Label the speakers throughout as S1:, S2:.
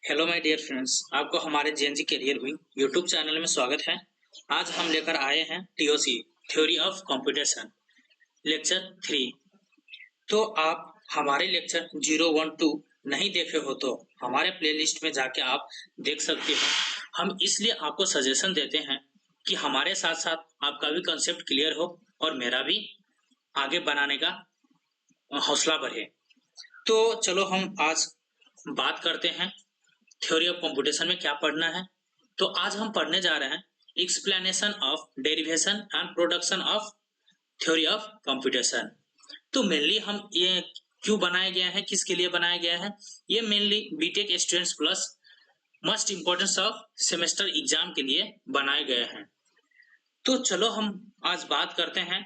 S1: Hello my dear friends, आपको हमारे JNG career wing YouTube channel में स्वागत है। आज हम लेकर आए हैं TOC theory of computation lecture 3। तो आप हमारे लेक्चर 012 नहीं देखे हो तो हमारे प्लेलिस्ट में जाके आप देख सकते हो। हम इसलिए आपको सजेशन देते हैं कि हमारे साथ साथ आपका भी कंसेप्ट क्लियर हो और मेरा भी आगे बनाने का हौसला बढ़े। तो चलो हम आज बात करते हैं थ्योरी ऑफ कंप्यूटेशन में क्या पढ़ना है। तो आज हम पढ़ने जा रहे हैं explanation of derivation and production of theory of computation. तो मेनली हम ये क्यों बनाया गया है, किसके लिए बनाया गया है, ये mainly BTech students plus must importance of semester exam के लिए बनाए गए हैं। तो चलो हम आज बात करते हैं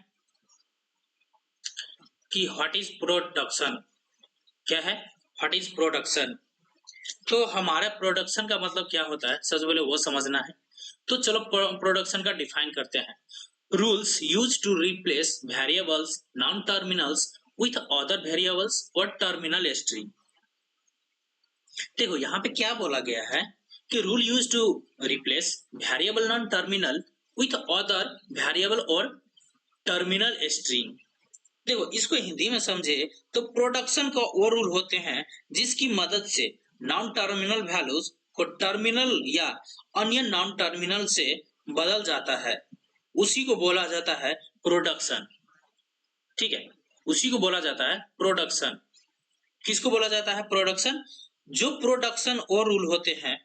S1: कि व्हाट इज प्रोडक्शन, क्या है व्हाट इज प्रोडक्शन। तो हमारा प्रोडक्शन का मतलब क्या होता है, सबसे पहले वो समझना है। तो चलो प्रोडक्शन का डिफाइन करते हैं। Rules use to replace variables non terminals with other variables और टर्मिनल स्ट्रिंग। देखो यहाँ पे क्या बोला गया है कि rule use to replace variable non terminal with other variable और टर्मिनल स्ट्रिंग। देखो इसको हिंदी में समझे तो प्रोडक्शन का वो रूल होते हैं जिसकी मदद से नॉन टर्मिनल वैल्यूज को टर्मिनल या अन्य नॉन टर्मिनल से बदल जाता है, उसी को बोला जाता है प्रोडक्शन। ठीक है, उसी को बोला जाता है प्रोडक्शन। किसको बोला जाता है प्रोडक्शन? जो प्रोडक्शन और रूल होते हैं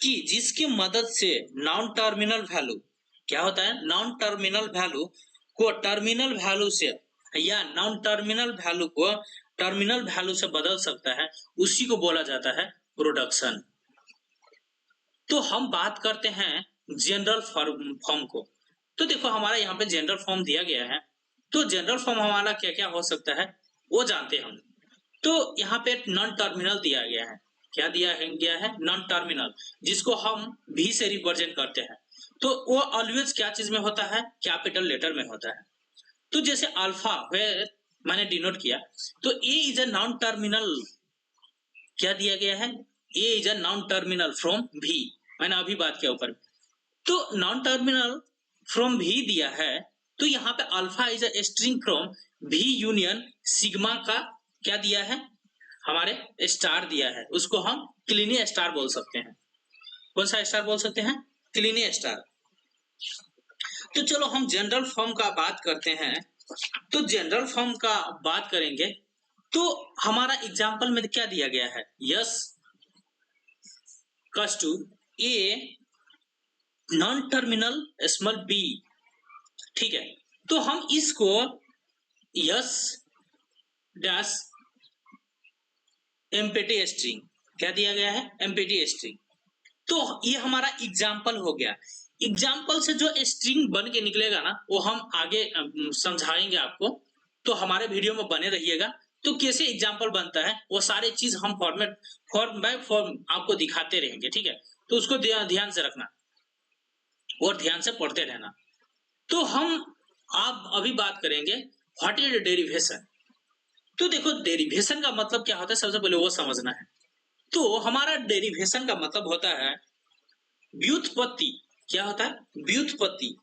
S1: कि जिसकी मदद से नॉन टर्मिनल वैल्यू, क्या होता है, नॉन टर्मिनल वैल्यू को टर्मिनल वैल्यू से या नॉन टर्मिनल वैल्यू को टर्मिनल वैल्यू से बदल सकता है, उसी को बोला जाता है प्रोडक्शन। तो हम बात करते हैं जनरल फॉर्म को। तो देखो हमारा यहाँ पे जनरल फॉर्म दिया गया है। तो जनरल फॉर्म हमारा क्या क्या हो सकता है वो जानते हैं हम। तो यहाँ पे नॉन टर्मिनल दिया गया है। क्या दिया गया है? नॉन टर्मिनल, जिसको हम भी से रिप्रेजेंट करते हैं। तो वो ऑलवेज क्या चीज में होता है? कैपिटल लेटर में होता है। तो जैसे अल्फा मैंने डिनोट किया, तो A is a non terminal. क्या दिया गया है? A is a non terminal from भी, मैंने अभी बात किया ऊपर। तो नॉन टर्मिनल फ्रॉम भी दिया है, तो यहाँ पे alpha is a string from भी यूनियन सिग्मा का क्या दिया है? हमारे स्टार दिया है, उसको हम क्लिनी स्टार बोल सकते हैं। कौन सा स्टार बोल सकते हैं? क्लिनी स्टार। तो चलो हम जनरल फॉर्म का बात करते हैं। तो जनरल फॉर्म का बात करेंगे तो हमारा एग्जाम्पल में क्या दिया गया है? S goes to A non terminal small B. ठीक है, तो हम इसको यस डैश एम्प्टी स्ट्रिंग, क्या दिया गया है? Empty string. तो ये हमारा एग्जाम्पल हो गया। एग्जाम्पल से जो स्ट्रिंग बन के निकलेगा ना, वो हम आगे समझाएंगे आपको। तो हमारे वीडियो में बने रहिएगा। तो कैसे एग्जाम्पल बनता है वो सारे चीज हम फॉर्म बाय फॉर्म आपको दिखाते रहेंगे। ठीक है, तो उसको ध्यान से रखना और ध्यान से पढ़ते रहना। तो हम आप अभी बात करेंगे व्हाट इज डेरिवेशन। तो देखो डेरिवेशन का मतलब क्या होता है, सबसे पहले वो समझना है। तो हमारा डेरिवेशन का मतलब होता है व्युत्पत्ति। क्या होता है? व्युत्पत्ति।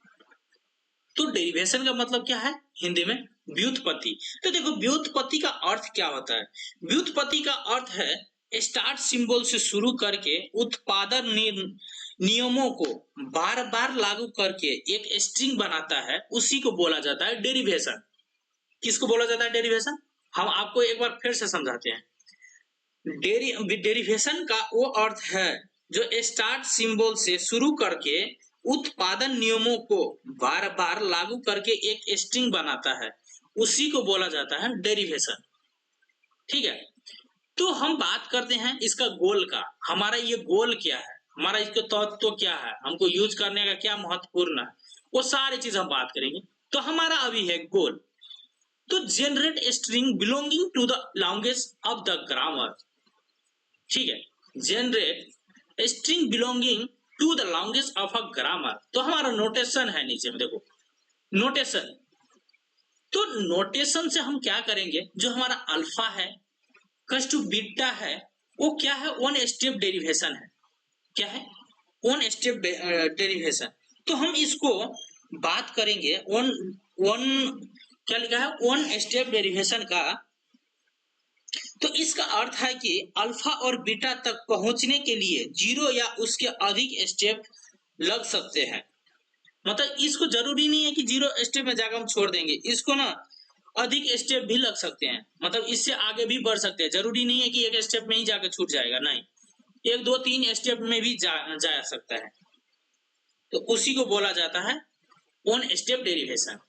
S1: तो डेरिवेशन का मतलब क्या है हिंदी में? व्युत्पत्ति। तो देखो व्युत्पत्ति का अर्थ क्या होता है? व्युत्पत्ति का अर्थ है स्टार्ट सिंबल से शुरू करके उत्पादन नियमों को बार बार लागू करके एक स्ट्रिंग बनाता है, उसी को बोला जाता है डेरिवेशन। किसको बोला जाता है डेरिवेशन? हम आपको एक बार फिर से समझाते हैं। डेरिवेशन का वो अर्थ है जो स्टार्ट सिंबल से शुरू करके उत्पादन नियमों को बार बार लागू करके एक स्ट्रिंग बनाता है, उसी को बोला जाता है डेरिवेशन। ठीक है, तो हम बात करते हैं इसका गोल का। हमारा ये गोल क्या है, हमारा इसके तत्व क्या है, हमको यूज करने का क्या महत्वपूर्ण है, वो सारी चीज हम बात करेंगे। तो हमारा अभी है गोल। तो generate string belonging to the longest of the grammar. ठीक है, generate string belonging to the longest of a grammar. तो हमारा नोटेशन है नीचे में, देखो नोटेशन। तो नोटेशन से हम क्या करेंगे, जो हमारा अल्फा है कस टू बीटा है, वो क्या है, वन स्टेप डेरिवेशन है। क्या है, वन स्टेप डेरिवेशन। तो हम इसको बात करेंगे वन वन क्या लिखा है, वन स्टेप डेरिवेशन का। तो इसका अर्थ है कि अल्फा और बीटा तक पहुंचने के लिए 0 या उसके अधिक स्टेप लग सकते हैं। मतलब इसको जरूरी नहीं है कि 0 स्टेप में जाकर हम छोड़ देंगे, इसको ना अधिक स्टेप भी लग सकते हैं, मतलब इससे आगे भी बढ़ सकते हैं। जरूरी नहीं है कि एक स्टेप में ही जाकर छूट जाएगा, नहीं, 1 2 3 स्टेप में भी जा सकता है। तो उसी को बोला जाता है वन स्टेप डेरिवेशन।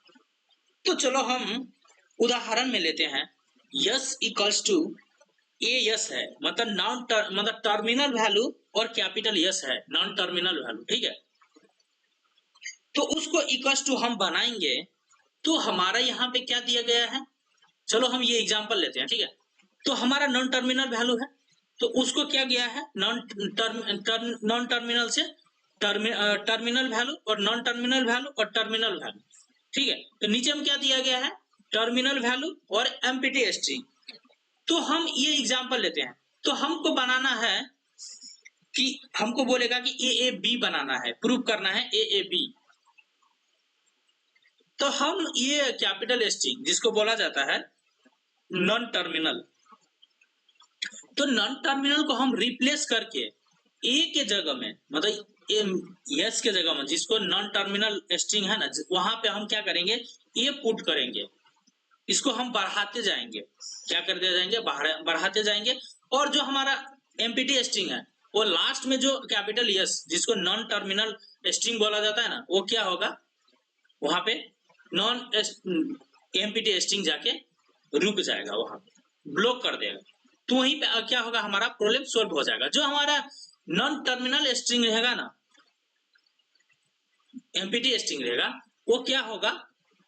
S1: तो चलो हम उदाहरण में लेते हैं। S equals to A S है, मतलब मतलब टर्मिनल वैल्यू, और कैपिटल यस है नॉन टर्मिनल वैल्यू, ठीक है। तो उसको इक्वल्स टू हम बनाएंगे तो हमारा यहाँ पे क्या दिया गया है, चलो हम ये एग्जांपल लेते हैं, ठीक है। तो हमारा नॉन टर्मिनल वैल्यू है, तो उसको क्या गया है, नॉन टर्मिनल से टर्मिनल वैल्यू, और नॉन टर्मिनल वैल्यू और टर्मिनल वैल्यू, ठीक है। तो नीचे में क्या दिया गया है, टर्मिनल वैल्यू और एम्प्टी स्ट्रिंग। तो हम ये एग्जांपल लेते हैं। तो हमको बनाना है कि हमको बोलेगा कि ए ए बी बनाना है, प्रूव करना है ए ए बी। तो हम ये कैपिटल स्ट्रिंग जिसको बोला जाता है नॉन टर्मिनल, तो नॉन टर्मिनल को हम रिप्लेस करके ए के जगह में, मतलब यस के जगह में, जिसको नॉन टर्मिनल स्ट्रिंग है ना, वहां पे हम क्या करेंगे, ए पुट करेंगे। इसको हम बढ़ाते जाएंगे, क्या करते जाएंगे, बढ़ाते जाएंगे। और जो हमारा एम्प्टी स्ट्रिंग है, वो लास्ट में जो कैपिटल यस जिसको नॉन टर्मिनल स्ट्रिंग बोला जाता है ना, वो क्या होगा, वहां पे नॉन एम्प्टी स्ट्रिंग जाके रुक जाएगा, वहां ब्लॉक कर देगा। तो वहीं पे क्या होगा, हमारा प्रॉब्लम सॉल्व हो जाएगा। जो हमारा नॉन टर्मिनल स्ट्रिंग रहेगा ना, एम्प्टी स्ट्रिंग रहेगा, वो क्या होगा,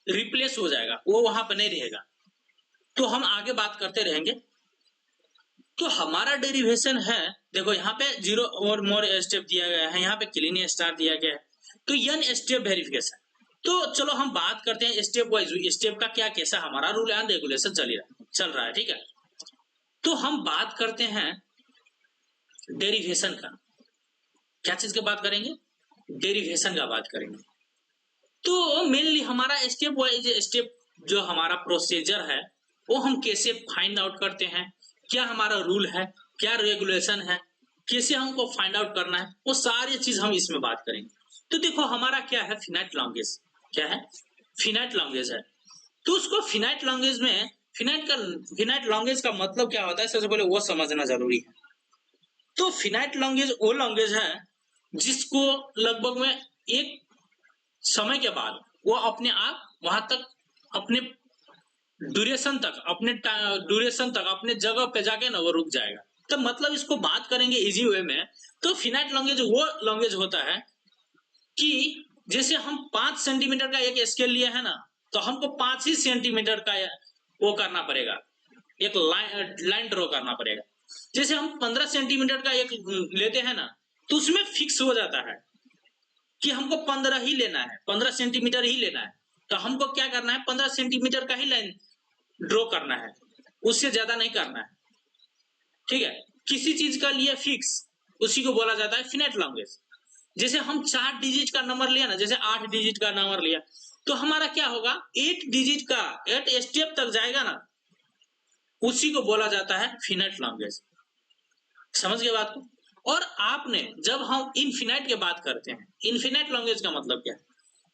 S1: रिप्लेस हो जाएगा, वो वहां पर नहीं रहेगा। तो हम आगे बात करते रहेंगे। तो हमारा डेरिवेशन है, देखो यहाँ पे 0 और मोर स्टेप दिया गया है, यहाँ पे क्लीन स्टार दिया गया है, तो n स्टेप वेरिफिकेशन। तो चलो हम बात करते हैं स्टेप वाइज, स्टेप का क्या कैसा हमारा रूल एंड रेगुलेशन चल रहा है, ठीक है। तो हम बात करते हैं डेरिवेशन का। क्या चीज की बात करेंगे, डेरिवेशन का बात करेंगे। तो मेनली हमारा स्टेप वाइज स्टेप जो हमारा प्रोसीजर है, वो हम कैसे फाइंड आउट करते हैं, क्या हमारा रूल है, क्या रेगुलेशन है, कैसे हमको फाइंड आउट करना है, वो सारी चीज हम इसमें बात करेंगे। तो देखो हमारा क्या है, फिनाइट लैंग्वेज, क्या है, फिनाइट लैंग्वेज है। तो उसको फिनाइट लैंग्वेज में, फिनाइट लैंग्वेज का मतलब क्या होता है, सबसे पहले वो समझना जरूरी है। तो फिनाइट लैंग्वेज वो लैंग्वेज है जिसको लगभग में एक समय के बाद वो अपने आप वहां तक, अपने ड्यूरेशन तक अपने जगह पे जाके ना वो रुक जाएगा। तो मतलब इसको बात करेंगे इजी वे में, तो फिनाइट लैंग्वेज वो लैंग्वेज होता है कि जैसे हम 5 सेंटीमीटर का एक स्केल लिया है ना, तो हमको 5 ही सेंटीमीटर का वो करना पड़ेगा, एक लाइन ड्रॉ करना पड़ेगा। जैसे हम 15 सेंटीमीटर का एक लेते हैं ना, तो उसमें फिक्स हो जाता है कि हमको 15 ही लेना है, 15 सेंटीमीटर ही लेना है। तो हमको क्या करना है, 15 सेंटीमीटर का ही लाइन ड्रॉ करना है, उससे ज्यादा नहीं करना है, ठीक है। किसी चीज का लिए फिक्स, उसी को बोला जाता है फिनाइट लैंग्वेज। जैसे हम 4 डिजिट का नंबर लिया ना, जैसे 8 डिजिट का नंबर लिया, तो हमारा क्या होगा, 8 डिजिट का 8 स्टेप तक जाएगा ना, उसी को बोला जाता है फिनाइट लैंग्वेज। समझ गए बात को। और आपने जब हम इनफिनाइट की बात करते हैं, इनफिनाइट लैंग्वेज का मतलब क्या है,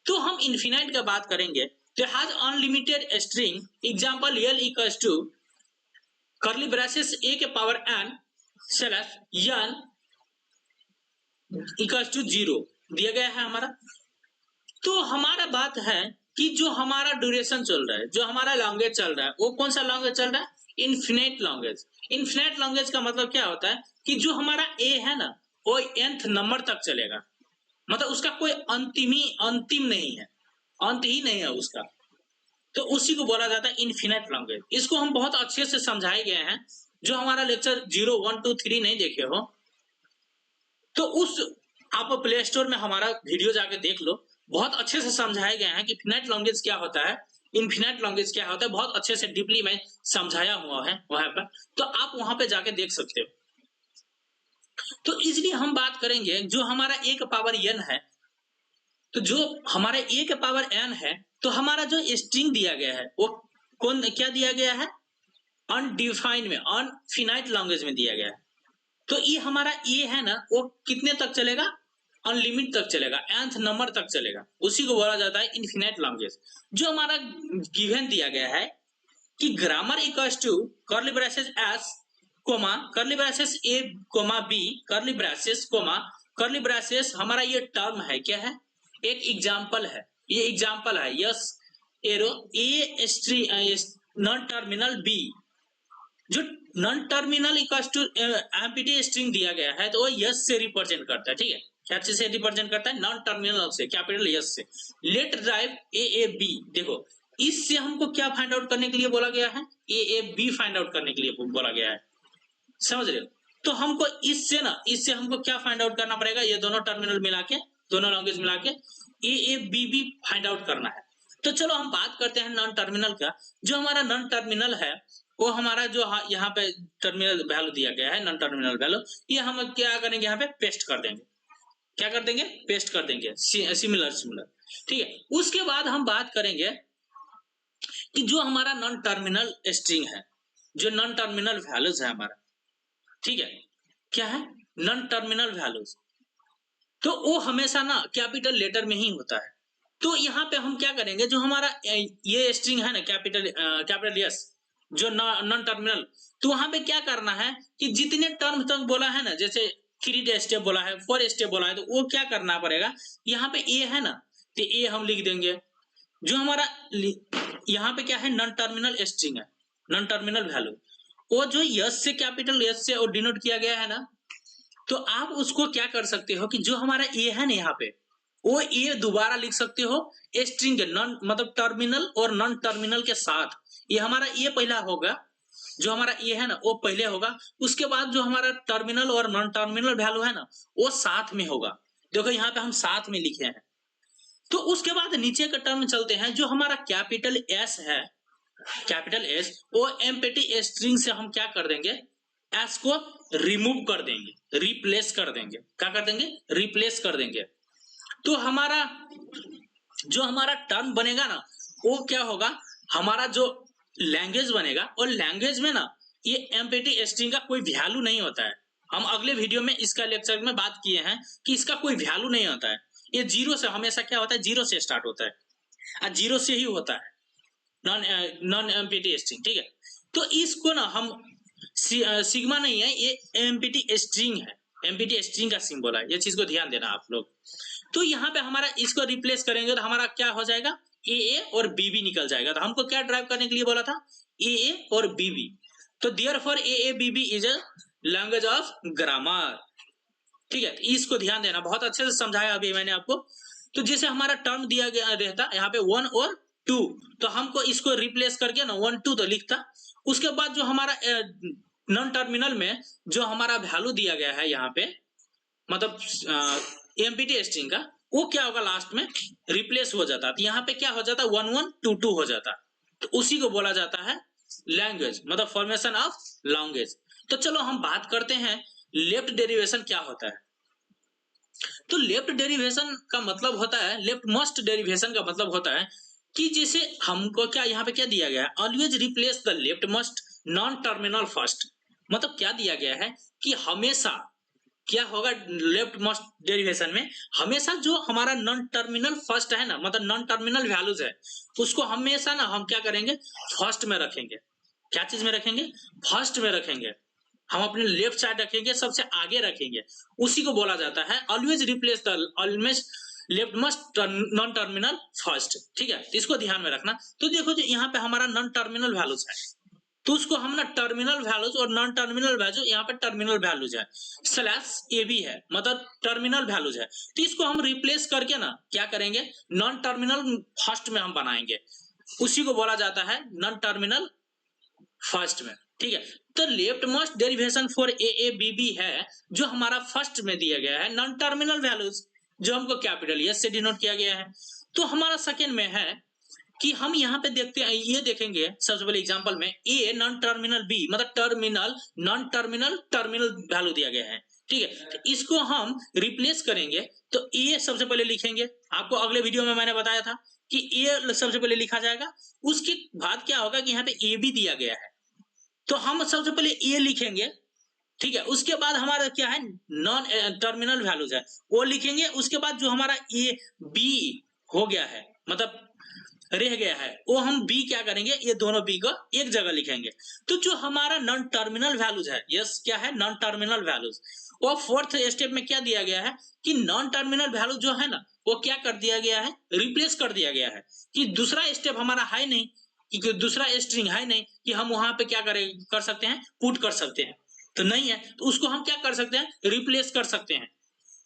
S1: तो हम इनफिनाइट की बात करेंगे तो has unlimited string, example l equals to curly braces a के power n slash n equals to 0 दिया गया है हमारा। तो हमारा बात है कि जो हमारा ड्यूरेशन चल रहा है, जो हमारा लैंग्वेज चल रहा है, वो कौन सा लैंग्वेज चल रहा है, इनफिनाइट लैंग्वेज। इनफिनाइट लैंग्वेज का मतलब क्या होता है कि जो हमारा a है ना, वो nth नंबर तक चलेगा, मतलब उसका कोई अंतिम नहीं है, अंत ही नहीं है उसका। तो उसी को बोला जाता है इनफिनाइट लैंग्वेज। इसको हम बहुत अच्छे से समझाए गए हैं, जो हमारा लेक्चर 0 1 2 3 नहीं देखे हो तो उस आप प्ले स्टोर में हमारा वीडियो जाके देख लो, बहुत अच्छे से समझाए गए हैं कि फिनाइट लैंग्वेज क्या होता है, इनफिनाइट लैंग्वेज क्या होता है, बहुत अच्छे से डीपली में समझाया हुआ है वहां पर। तो आप वहां पे जाके देख सकते हो। इसलिए हम बात करेंगे जो हमारा a का पावर n है, तो जो हमारे a के पावर n है, तो हमारा जो स्ट्रिंग दिया गया है वो कौन क्या दिया गया है, अनडिफाइंड में, अनफिनाइट लैंग्वेज में दिया गया है। तो ये हमारा a है ना, वो कितने तक चलेगा, अनलिमिट तक चलेगा, nth नंबर तक चलेगा, उसी को बोला जाता है इनफिनाइट लैंग्वेज। जो हमारा गिवन दिया गया है कि grammar equals to curly braces s comma curly braces a comma b curly braces comma curly braces, हमारा ये टर्म है, क्या है, एक एग्जाम्पल है, ये एग्जाम्पल है, S arrow a string non terminal b, जो non terminal equals to empty string दिया गया है, तो वो यस से रिप्रेजेंट करता है, ठीक है, क्या चीज से रिप्रेजेंट करता है, नॉन टर्मिनल से, कैपिटल यस से। लेट ड्राइव ए बी, देखो इससे हमको क्या फाइंड आउट करने के लिए बोला गया है, ए बी फाइंड आउट करने के लिए बोला गया है, समझ रहे हो। तो हमको इससे हमको क्या फाइंड आउट करना पड़ेगा, ये दोनों टर्मिनल मिला के, दोनों लैंग्वेज मिला के ए बी फाइंड आउट करना है। तो चलो हम बात करते हैं नॉन टर्मिनल का। जो हमारा नॉन टर्मिनल है वो हमारा जो यहाँ पे टर्मिनल वैल्यू दिया गया है, नॉन टर्मिनल वैल्यू, ये हम क्या करेंगे, यहाँ पे पेस्ट कर देंगे, क्या कर देंगे, पेस्ट कर देंगे, सिमिलर, ठीक है। उसके बाद हम बात करेंगे कि जो हमारा नॉन टर्मिनल स्ट्रिंग है, जो नॉन टर्मिनल वैल्यूज है हमारा, ठीक है, क्या है, नॉन टर्मिनल वैल्यूज, तो वो हमेशा ना कैपिटल लेटर में ही होता है। तो यहाँ पे हम क्या करेंगे, जो हमारा ये स्ट्रिंग है ना, कैपिटल यस, जो नॉन टर्मिनल, तो वहां पे क्या करना है कि जितने टर्म तक बोला है ना, जैसे 3 स्टेप बोला है, 4 स्टेप बोला है, तो वो क्या करना पड़ेगा, यहाँ पे ए है ना, तो ए हम लिख देंगे। जो हमारा यहाँ पे क्या है, नॉन टर्मिनल स्ट्रिंग है, नॉन टर्मिनल वैल्यू, वो जो यस से, कैपिटल यस से और डिनोट किया गया है ना, तो आप उसको क्या कर सकते हो कि जो हमारा ए है ना यहाँ पे, वो ए दोबारा लिख सकते हो स्ट्रिंग नॉन, मतलब टर्मिनल और नॉन टर्मिनल के साथ। ये हमारा ए पहला होगा, जो हमारा ए है ना वो पहले होगा, उसके बाद जो हमारा टर्मिनल और नॉन टर्मिनल वैल्यू है ना वो साथ में होगा। देखो यहाँ पे हम साथ में लिखे हैं। तो उसके बाद नीचे का टर्म चलते हैं, जो हमारा कैपिटल एस है, कैपिटल एस, वो एम्प्टी स्ट्रिंग से हम क्या कर देंगे, एस को रिमूव कर देंगे, रिप्लेस कर देंगे, क्या कर देंगे, रिप्लेस कर देंगे। तो हमारा जो हमारा टर्म बनेगा ना, वो क्या होगा, हमारा जो लैंग्वेज बनेगा, और लैंग्वेज में ना ये एम्प्टी स्ट्रिंग का कोई वैल्यू नहीं होता है। हम अगले वीडियो में इसका लेक्चर में बात किए हैं कि इसका कोई वैल्यू नहीं होता है, ये जीरो से हमेशा क्या होता है, जीरो से स्टार्ट होता है, और जीरो से ही होता है नॉन एम्प्टी स्ट्रिंग, ठीक है। तो इसको ना हम सिग्मा नहीं है, ये एम्प्टी स्ट्रिंग है, एम्प्टी स्ट्रिंग का सिंबल है, ये चीज को ध्यान देना आप लोग। तो यहाँ पे हमारा इसको रिप्लेस करेंगे तो हमारा क्या हो जाएगा, ए और बी निकल जाएगा। तो हमको क्या ड्राइव करने के लिए बोला था, ए और बी। तो therefore A B is a language of grammar, ठीक है। इसको ध्यान देना, बहुत अच्छे से समझाया अभी मैंने आपको। तो जैसे हमारा टर्म दिया गया रहता यहाँ पे 1 और 2, तो हमको इसको रिप्लेस करके ना 1 2 तो लिखता। उसके बाद जो हमारा नॉन टर्मिनल में जो हमारा वैल्यू दिया गया है यहाँ पे, मतलब एम्प्टी स्ट्रिंग का, वो क्या होगा, लास्ट में रिप्लेस हो जाता। तो यहाँ पे क्या हो जाता, 1 1 2 2 हो जाता। तो उसी को बोला जाता है लैंग्वेज, मतलब फॉर्मेशन ऑफ लैंग्वेज। तो चलो हम बात करते हैं लेफ्ट डेरिवेशन क्या होता है। तो लेफ्ट डेरिवेशन का मतलब होता है, लेफ्ट मोस्ट डेरिवेशन का मतलब होता है कि जैसे हमको क्या यहाँ पे क्या दिया गया है, always replace the left most non terminal first. मतलब क्या दिया गया है कि हमेशा क्या होगा लेफ्ट मोस्ट डेरिवेशन में, हमेशा जो हमारा नॉन टर्मिनल फर्स्ट है ना, मतलब नॉन टर्मिनल वैल्यूज है, उसको हमेशा ना हम क्या करेंगे, फर्स्ट में रखेंगे। क्या चीज में रखेंगे, फर्स्ट में रखेंगे। हम अपने लेफ्ट साइड रखेंगे, सबसे आगे रखेंगे। उसी को बोला जाता है always replace the always left most non terminal first, ठीक है। तो इसको ध्यान में रखना। तो देखो जो यहाँ पे हमारा नॉन टर्मिनल वैल्यूज है, तो उसको हम ना टर्मिनल वैल्यूज और नॉन टर्मिनल वैल्यू, यहाँ पे टर्मिनल वैल्यूज है, स्लैश ए बी है, मतलब टर्मिनल वैल्यूज है। तो इसको हम रिप्लेस करके ना क्या करेंगे, नॉन टर्मिनल फर्स्ट में हम बनाएंगे। उसी को बोला जाता है नॉन टर्मिनल फर्स्ट में, ठीक है। तो left most derivation for A B B है, जो हमारा फर्स्ट में दिया गया है नॉन टर्मिनल वैल्यूज, जो हमको कैपिटल एस से डिनोट किया गया है। तो हमारा सेकेंड में है कि हम यहाँ पे देखते हैं, ये देखेंगे सबसे पहले एग्जांपल में, ए नॉन टर्मिनल बी, मतलब terminal non terminal terminal value दिया गया है, ठीक है। तो इसको हम रिप्लेस करेंगे तो ए सबसे पहले लिखेंगे। आपको अगले वीडियो में मैंने बताया था कि ए सबसे पहले लिखा जाएगा। उसके बाद क्या होगा कि यहाँ पे ए भी दिया गया है, तो हम सबसे पहले ए लिखेंगे, ठीक है। उसके बाद हमारा क्या है, नॉन टर्मिनल वैल्यूज है वो लिखेंगे। उसके बाद जो हमारा ए बी हो गया है, मतलब रह गया है, वो हम बी क्या करेंगे, ये दोनों बी को एक जगह लिखेंगे। तो जो हमारा नॉन टर्मिनल वैल्यूज है, यस क्या है, नॉन टर्मिनल वैल्यूज, वो फोर्थ स्टेप में क्या दिया गया है कि नॉन टर्मिनल वैल्यू जो है ना, वो क्या कर दिया गया है, रिप्लेस कर दिया गया है। कि दूसरा स्टेप हमारा है नहीं, कि दूसरा स्ट्रिंग है नहीं कि हम वहां पे क्या कर सकते हैं, पुट कर सकते हैं, तो नहीं है। तो उसको हम क्या कर सकते हैं, रिप्लेस कर सकते हैं।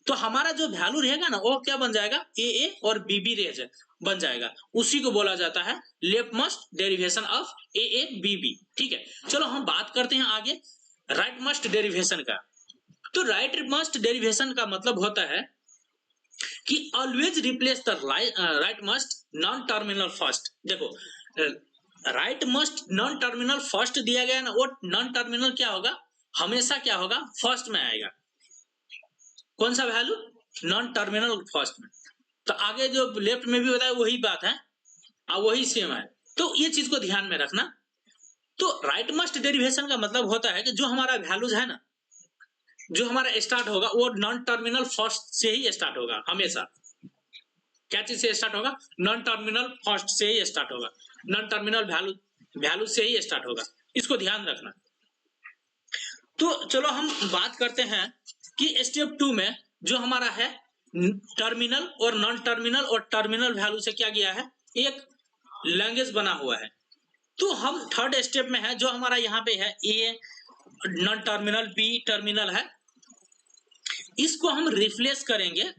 S1: तो हमारा जो वैल्यू रहेगा ना, वो क्या बन जाएगा, ए और बी रेज बन जाएगा। उसी को बोला जाता है leftmost derivation of A B. ठीक है, चलो हम बात करते हैं आगे राइटमोस्ट डेरिवेशन का। तो राइटमोस्ट डेरिवेशन का मतलब होता है कि always replace the rightmost non terminal first. देखो राइटमोस्ट नॉन टर्मिनल फर्स्ट दिया गया ना, वो नॉन टर्मिनल क्या होगा, हमेशा क्या होगा, फर्स्ट में आएगा। कौन सा वैल्यू, नॉन टर्मिनल फर्स्ट में। तो आगे जो लेफ्ट में भी बताया वही बात है और वही सेम है, तो ये चीज को ध्यान में रखना। तो राइटमोस्ट डेरिवेशन का मतलब होता है कि जो हमारा वैल्यूज है ना, जो हमारा स्टार्ट होगा वो नॉन टर्मिनल फर्स्ट से ही स्टार्ट होगा हमेशा। क्या चीज से स्टार्ट होगा, नॉन टर्मिनल फर्स्ट से ही स्टार्ट होगा, नॉन टर्मिनल वैल्यू से ही स्टार्ट होगा, इसको ध्यान रखना। तो चलो हम बात करते हैं कि स्टेप 2 में जो हमारा है टर्मिनल और नॉन टर्मिनल और टर्मिनल वैल्यू से क्या किया है, एक लैंग्वेज बना हुआ है। तो हम थर्ड स्टेप में है, जो हमारा यहाँ पे है A non terminal, B terminal है, इसको हम रिप्लेस करेंगे।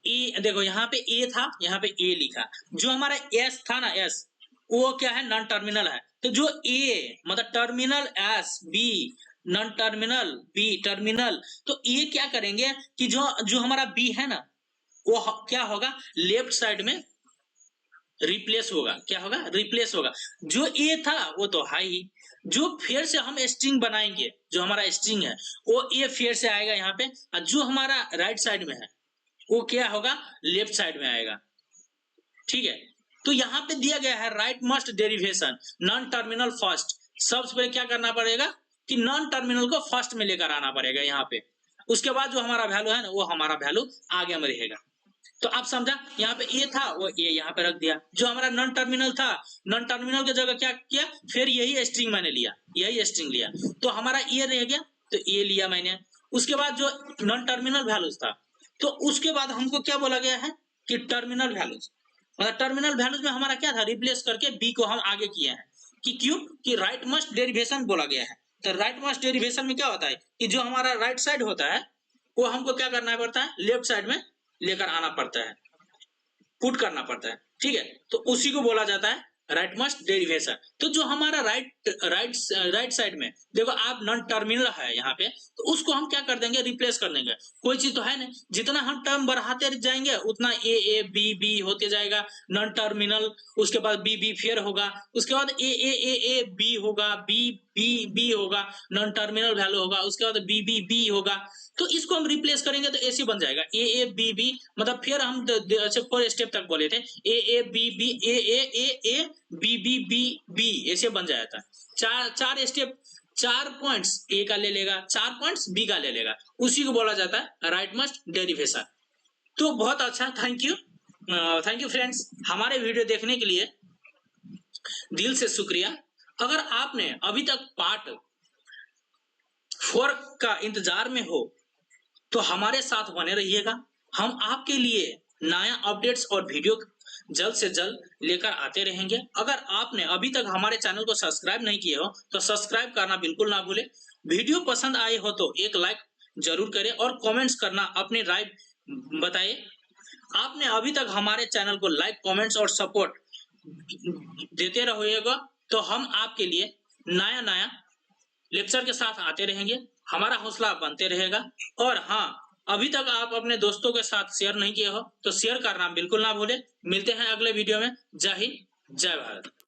S1: ए देखो यहाँ पे ए था, यहाँ पे ए लिखा, जो हमारा एस था ना, एस वो क्या है, नॉन टर्मिनल है। तो जो ए मतलब terminal S, B non terminal, B terminal, तो ये क्या करेंगे कि जो हमारा बी है ना, वो क्या होगा, लेफ्ट साइड में रिप्लेस होगा। क्या होगा, रिप्लेस होगा। जो ए था वो तो है ही, जो फिर से हम स्ट्रिंग बनाएंगे, जो हमारा स्ट्रिंग है वो ए फिर से आएगा यहाँ पे, और जो हमारा राइट साइड में है वो क्या होगा, लेफ्ट साइड में आएगा। ठीक है, तो यहाँ पे दिया गया है राइटमोस्ट डेरिवेशन नॉन टर्मिनल फर्स्ट। सबसे पहले क्या करना पड़ेगा कि नॉन टर्मिनल को फर्स्ट में लेकर आना पड़ेगा यहाँ पे। उसके बाद जो हमारा वैल्यू है ना, वो हमारा वैल्यू आगे में रहेगा। तो आप समझा, यहाँ पे ए था वो ए यहाँ पे रख दिया। जो हमारा नॉन टर्मिनल था, नॉन टर्मिनल की जगह क्या किया, फिर यही स्ट्रिंग मैंने लिया, यही स्ट्रिंग लिया, तो हमारा ए रह गया, तो ए लिया मैंने। उसके बाद जो नॉन टर्मिनल वैल्यूज था, तो उसके बाद हमको क्या बोला गया है कि टर्मिनल वैल्यूज, मतलब टर्मिनल वैल्यूज में हमारा क्या था, रिप्लेस करके बी को हम आगे किए हैं। कि क्यों, कि राइटमोस्ट डेरिवेशन बोला गया है। तो राइटमोस्ट डेरिवेशन में क्या होता है कि जो हमारा राइट साइड होता है वो हमको क्या करना पड़ता है, लेफ्ट साइड में लेकर आना पड़ता है, पुट करना पड़ता है। ठीक है, तो उसी को बोला जाता है राइटमोस्ट डेरिवेशन। तो जो हमारा राइट साइड में देखो आप नॉन टर्मिनल है यहाँ पे, तो उसको हम क्या कर देंगे, रिप्लेस कर देंगे। कोई चीज तो है नहीं, जितना हम टर्म बढ़ाते जाएंगे उतना ए बी होते जाएगा, नॉन टर्मिनल, उसके बाद बी फिर होगा, उसके बाद ए बी होगा, बी होगा, नॉन टर्मिनल वैल्यू होगा, उसके बाद बी होगा। तो इसको हम रिप्लेस करेंगे तो ऐसे बन जाएगा ए बी, मतलब फिर हम अच्छा 4 स्टेप तक बोले थे ए बी ऐसे बन जाता है। चार स्टेप, 4 पॉइंट्स ए का ले लेगा, 4 पॉइंट्स बी का ले लेगा, उसी को बोला जाता है राइटमोस्ट डेरिवेशन। तो बहुत अच्छा, थैंक यू फ्रेंड्स, हमारे वीडियो देखने के लिए दिल से शुक्रिया। अगर आपने अभी तक पार्ट 4 का इंतजार में हो तो हमारे साथ बने रहिएगा। हम आपके लिए नया अपडेट्स और वीडियो जल्द से जल्द लेकर आते रहेंगे। अगर आपने अभी तक हमारे चैनल को सब्सक्राइब नहीं किए हो तो सब्सक्राइब करना बिल्कुल ना भूले। वीडियो पसंद आए हो तो एक लाइक जरूर करें और कमेंट्स करना अपनी राय बताएं। आपने अभी तक हमारे चैनल को लाइक, कमेंट्स और सपोर्ट देते रहिएगा तो हम आपके लिए नया लेक्चर के साथ आते रहेंगे, हमारा हौसला बनते रहेगा। और हाँ, अभी तक आप अपने दोस्तों के साथ शेयर नहीं किए हो तो शेयर करना बिल्कुल ना भूले। मिलते हैं अगले वीडियो में। जय हिंद, जय भारत।